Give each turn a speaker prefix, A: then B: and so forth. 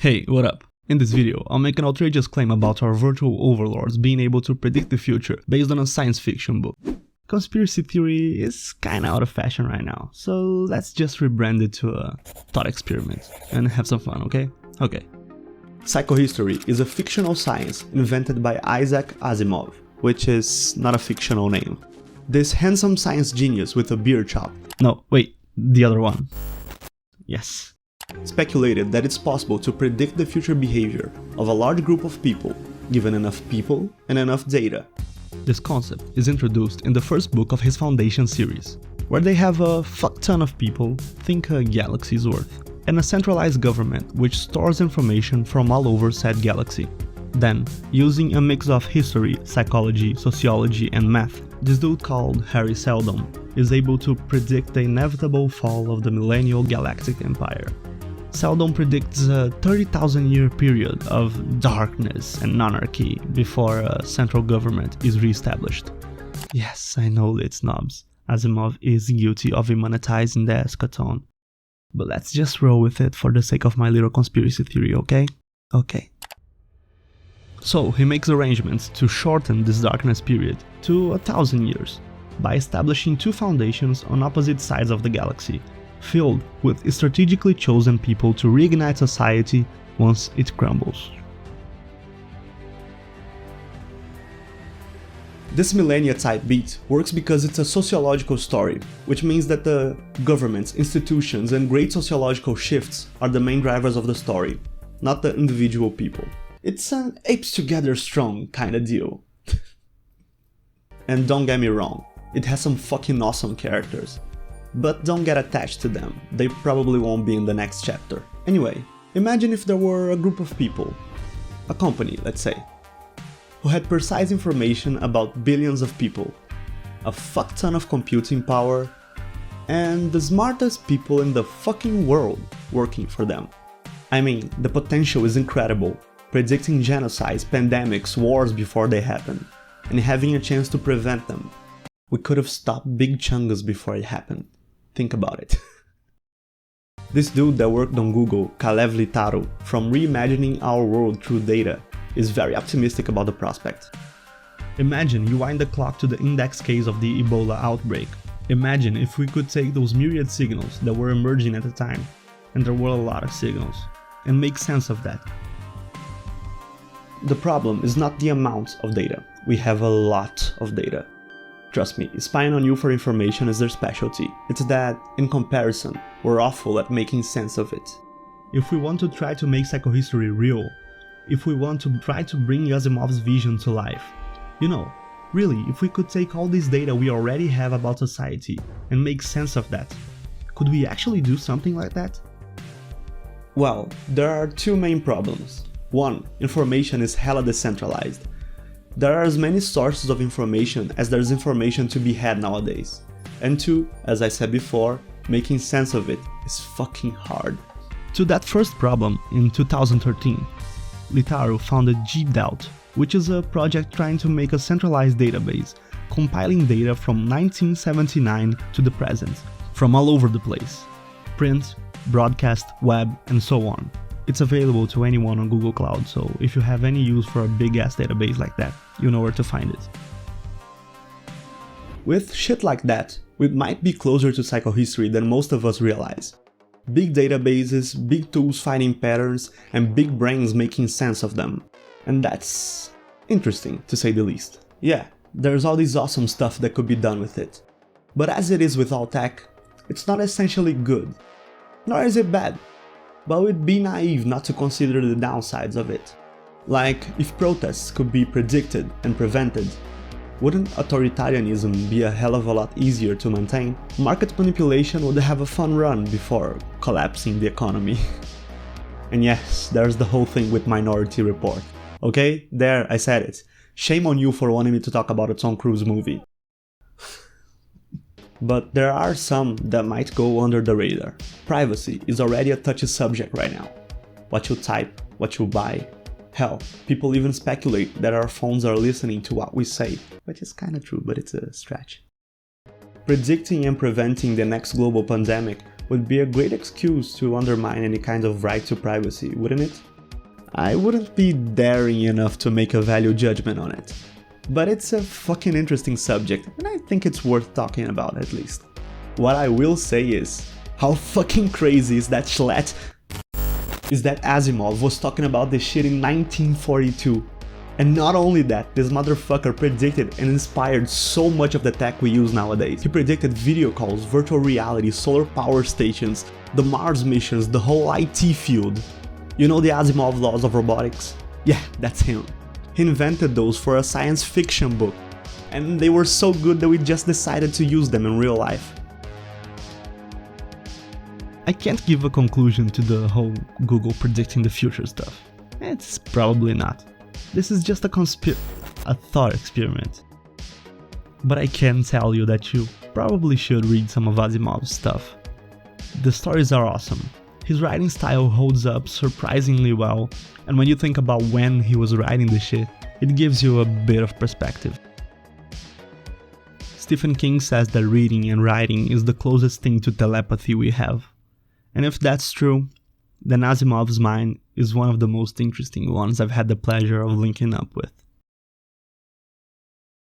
A: Hey, what up? In this video, I'll make an outrageous claim about our virtual overlords being able to predict the future based on a science fiction book. Conspiracy theory is kinda out of fashion right now, so let's just rebrand it to a thought experiment and have some fun, okay? Okay. Psychohistory is a fictional science invented by Isaac Asimov, which is not a fictional name. This handsome science genius with a beer chop. No, wait, the other one. Yes. Speculated that it's possible to predict the future behavior of a large group of people, given enough people and enough data. This concept is introduced in the first book of his Foundation series, where they have a fuck ton of people, think a galaxy's worth, and a centralized government which stores information from all over said galaxy. Then, using a mix of history, psychology, sociology, and math, this dude called Harry Seldon is able to predict the inevitable fall of the millennial galactic empire. Seldon predicts a 30,000-year period of darkness and anarchy before a central government is re-established. Yes, I know lit snobs, Asimov is guilty of immonetizing the eschaton. But let's just roll with it for the sake of my little conspiracy theory, okay? Okay. So he makes arrangements to shorten this darkness period to 1,000 years by establishing two foundations on opposite sides of the galaxy, filled with strategically chosen people to reignite society once it crumbles. This millennia-type beat works because it's a sociological story, which means that the governments, institutions, and great sociological shifts are the main drivers of the story, not the individual people. It's an apes together strong kinda deal. And don't get me wrong, it has some fucking awesome characters. But don't get attached to them, they probably won't be in the next chapter. Anyway, imagine if there were a group of people, a company let's say, who had precise information about billions of people, a fuck ton of computing power, and the smartest people in the fucking world working for them. I mean, the potential is incredible, predicting genocides, pandemics, wars before they happen, and having a chance to prevent them. We could have stopped Big Chungus before it happened. Think about it. This dude that worked on Google, Kalev Litaru, from reimagining our world through data, is very optimistic about the prospect. Imagine you wind the clock to the index case of the Ebola outbreak. Imagine if we could take those myriad signals that were emerging at the time, and there were a lot of signals, and make sense of that. The problem is not the amount of data. We have a lot of data. Trust me, spying on you for information is their specialty. It's that, in comparison, we're awful at making sense of it. If we want to try to make psychohistory real, if we want to try to bring Asimov's vision to life, you know, really, if we could take all this data we already have about society and make sense of that, could we actually do something like that? Well, there are two main problems. One, information is hella decentralized. There are as many sources of information as there's information to be had nowadays. And two, as I said before, making sense of it is fucking hard. To that first problem, in 2013, Litaru founded GDoubt, which is a project trying to make a centralized database, compiling data from 1979 to the present, from all over the place. Print, broadcast, web, and so on. It's available to anyone on Google Cloud, so if you have any use for a big-ass database like that, you know where to find it. With shit like that, we might be closer to psychohistory than most of us realize. Big databases, big tools finding patterns, and big brains making sense of them. And that's interesting, to say the least. Yeah, there's all this awesome stuff that could be done with it. But as it is with all tech, it's not essentially good. Nor is it bad. But we'd be naive not to consider the downsides of it. Like, if protests could be predicted and prevented, wouldn't authoritarianism be a hell of a lot easier to maintain? Market manipulation would have a fun run before collapsing the economy. And yes, there's the whole thing with Minority Report. Okay, there, I said it. Shame on you for wanting me to talk about a Tom Cruise movie. But there are some that might go under the radar. Privacy is already a touchy subject right now. What you type, what you buy. Hell, people even speculate that our phones are listening to what we say, which is kinda true, but it's a stretch. Predicting and preventing the next global pandemic would be a great excuse to undermine any kind of right to privacy, wouldn't it? I wouldn't be daring enough to make a value judgment on it. But it's a fucking interesting subject, and I think it's worth talking about at least. What I will say is, how fucking crazy is that schlat? Is that Asimov was talking about this shit in 1942. And not only that, this motherfucker predicted and inspired so much of the tech we use nowadays. He predicted video calls, virtual reality, solar power stations, the Mars missions, the whole IT field. You know the Asimov laws of robotics? Yeah, that's him. He invented those for a science fiction book, and they were so good that we just decided to use them in real life. I can't give a conclusion to the whole Google predicting the future stuff. It's probably not. This is just a thought experiment. But I can tell you that you probably should read some of Asimov's stuff. The stories are awesome. His writing style holds up surprisingly well, and when you think about when he was writing this shit, it gives you a bit of perspective. Stephen King says that reading and writing is the closest thing to telepathy we have. And if that's true, then Asimov's mind is one of the most interesting ones I've had the pleasure of linking up with.